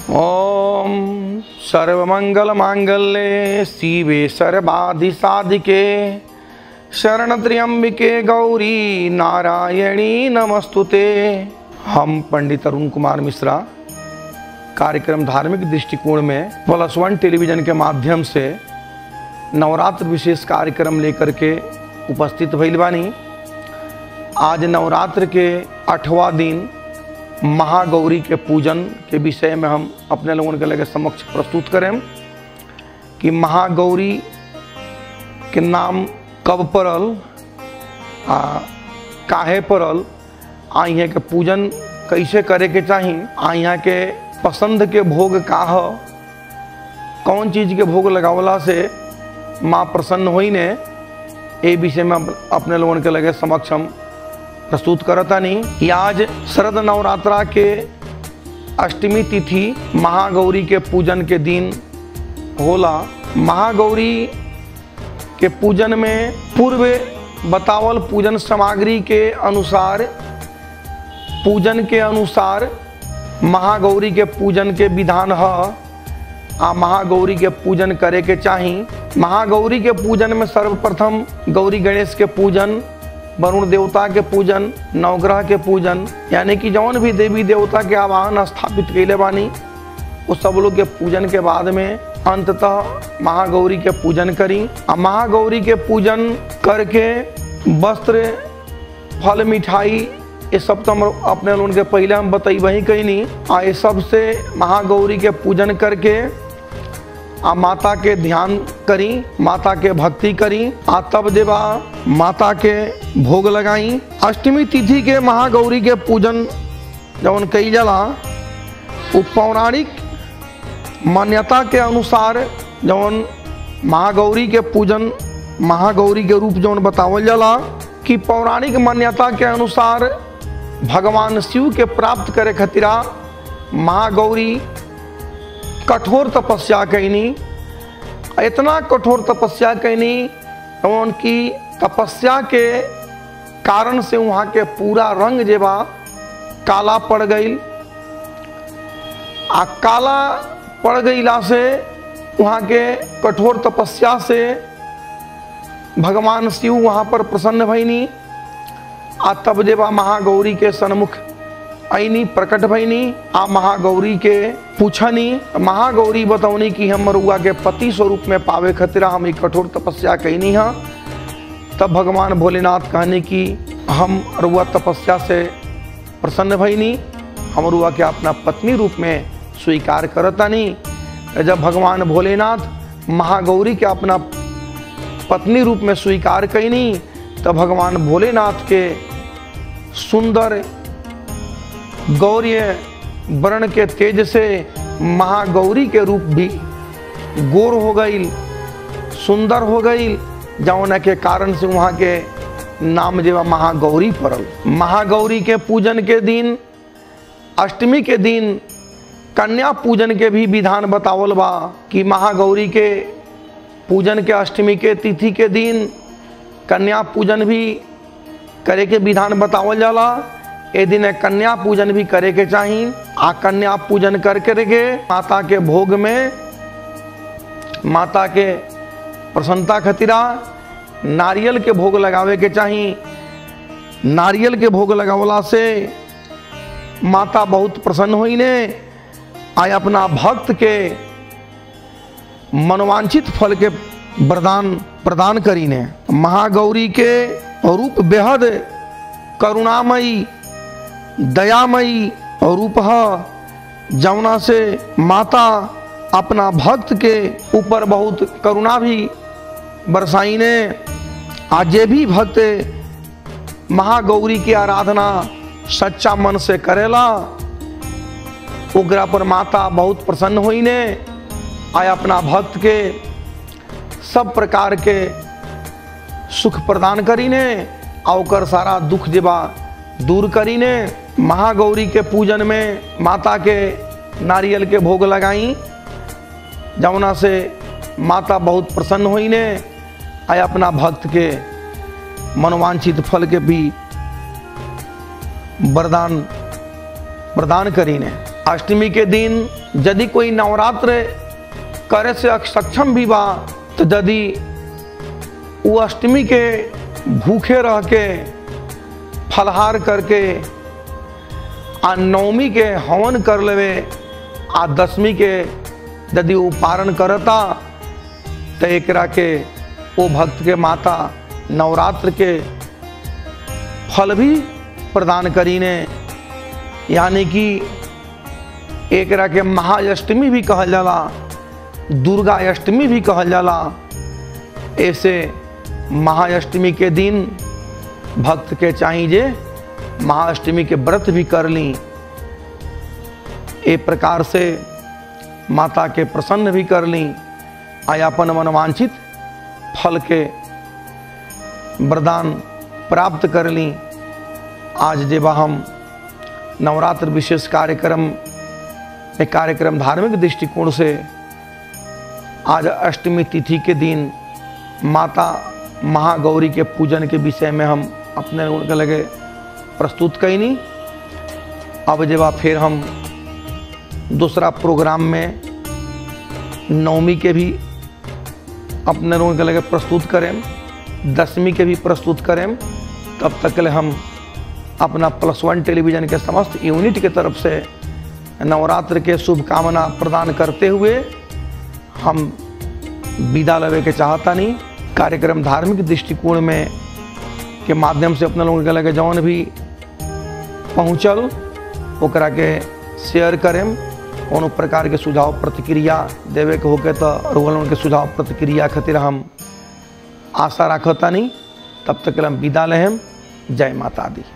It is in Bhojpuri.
ओम सर्वमंगल मांगल्ये शिवे सर्वाधि साधिके शरणत्र्यंबिके गौरी नारायणी नमस्तुते। हम पंडित अरुण कुमार मिश्रा कार्यक्रम धार्मिक दृष्टिकोण में +1 टेलीविज़न के माध्यम से नवरात्र विशेष कार्यक्रम लेकर के उपस्थित भइल बानी। आज नवरात्र के 8वां दिन महागौरी के पूजन के विषय में हम अपने लोगों के लगे समक्ष प्रस्तुत करें कि महागौरी के नाम कब पड़ल, काहे पड़ल, यहाँ के पूजन कैसे करे के चाहिए, यहाँ के पसंद के भोग का ह, कौन चीज़ के भोग लगावला से माँ प्रसन्न होई ने, ये विषय में अपने लोगों के लगे समक्ष हम प्रस्तुत करता नहीं कि आज शरद नवरात्रा के अष्टमी तिथि महागौरी के पूजन के दिन होला। महागौरी के पूजन में पूर्व बतावल पूजन सामग्री के अनुसार महागौरी के पूजन के विधान है। महागौरी के पूजन करे के चाही। महागौरी के पूजन में सर्वप्रथम गौरी गणेश के पूजन, वरुण देवता के पूजन, नवग्रह के पूजन, यानी कि जौन भी देवी देवता के आवाहन स्थापित कैले बानी वो सब लोग के पूजन के बाद में अंततः महागौरी के पूजन करी। महागौरी के पूजन करके वस्त्र, फल, मिठाई, ये सब तो हम अपने लोगों के पहले हम बताइए कैनी। ये सब से महागौरी के पूजन करके माता के ध्यान करी, माता के भक्ति करी, तब देवा माता के भोग लगाई। अष्टमी तिथि के महागौरी के पूजन जौन कई जाला वो पौराणिक मान्यता के अनुसार जौन महागौरी के पूजन, महागौरी के रूप जौन बतावल जाला कि पौराणिक मान्यता के अनुसार भगवान शिव के प्राप्त करे खतिरा महागौरी कठोर तपस्या कैनी। इतना कठोर तपस्या कैनी उनकी तपस्या के कारण से वहाँ के पूरा रंग जेबा काला पड़ गई। काला पड़ गईला से वहाँ के कठोर तपस्या से भगवान शिव वहाँ पर प्रसन्न भईनी। तब जेबा महागौरी के सन्मुख आईनी, प्रकट भईनी। महागौरी के पूछनी। महागौरी बतौनी कि हम रुआ के पति स्वरूप में पावे खतरा हम एक कठोर तपस्या कैनी है। तब भगवान भोलेनाथ कहने कि हम रुआ तपस्या से प्रसन्न भईनी, हम रुआ के अपना पत्नी रूप में स्वीकार करतानी। जब भगवान भोलेनाथ महागौरी के अपना पत्नी रूप में स्वीकार कैनी तब भगवान भोलेनाथ के सुंदर गौर्य वर्ण के तेज से महागौरी के रूप भी गोर हो गई, सुंदर हो गई, जौन के कारण से वहाँ के नाम जेवा महागौरी पड़ल। महागौरी के पूजन के दिन, अष्टमी के दिन कन्या पूजन के भी विधान बतावल बा कि महागौरी के पूजन के अष्टमी के तिथि के दिन कन्या पूजन भी करे के विधान बतावल जाला। ए दिन कन्या पूजन भी करे के चाहिए। कन्या पूजन करके माता के भोग में माता के प्रसन्नता खतिरा नारियल के भोग लगावे के चाहिए। नारियल के भोग लगावला से माता बहुत प्रसन्न हुई ने। अपना भक्त के मनोवांछित फल के वरदान प्रदान करी ने। महागौरी के रूप बेहद करुणामयी, दयामयी रूप है, जमुना से माता अपना भक्त के ऊपर बहुत करुणा भी बरसाई ने। आज भी भक्त महागौरी की आराधना सच्चा मन से करेला ओकरा पर माता बहुत प्रसन्न हुई ने। अपना भक्त के सब प्रकार के सुख प्रदान करी ने, ओकर सारा दुख जेबा दूर करी ने। महागौरी के पूजन में माता के नारियल के भोग लगाई, जमुना से माता बहुत प्रसन्न हुई ने। अपना भक्त के मनोवांछित फल के भी वरदान प्रदान करी ने। अष्टमी के दिन यदि कोई नवरात्र करे से सक्षम भी बा तो यदि वो अष्टमी के भूखे रह के फलहार करके आ नवमी के हवन कर लेवे आ दशमी के यदि वो पारण करता तो एकरा के वो भक्त के माता नवरात्र के फल भी प्रदान करीने, यानी कि एकरा के महाअष्टमी भी कहल जाला, दुर्गा अष्टमी भी कहल जाला। ऐसे महाअष्टमी के दिन भक्त के चाहिए जे महाअष्टमी के व्रत भी कर ली, एक प्रकार से माता के प्रसन्न भी कर ली, अपन मनवांछित फल के वरदान प्राप्त कर ली। आज जेबा हम नवरात्र विशेष कार्यक्रम धार्मिक दृष्टिकोण से आज अष्टमी तिथि के दिन माता महागौरी के पूजन के विषय में हम अपने उनके लगे प्रस्तुत कैनी। अब जेबा फिर हम दूसरा प्रोग्राम में नवमी के भी अपने लोगों के लगे प्रस्तुत करें, दशमी के भी प्रस्तुत करें। तब तक के लिए हम अपना +1 टेलीविज़न के समस्त यूनिट के तरफ से नवरात्र के शुभकामना प्रदान करते हुए हम विदा लेवे के चाहता नहीं। कार्यक्रम धार्मिक दृष्टिकोण में के माध्यम से अपने लोगों के लगे जौन भी पहुँचल ओकरा के शेयर करें। कोनो प्रकार के सुझाव प्रतिक्रिया देवे के होके तो रोगन के सुझाव प्रतिक्रिया खातिर हम आशा रखता नहीं। तब तक हम विदा लें। जय माता दी।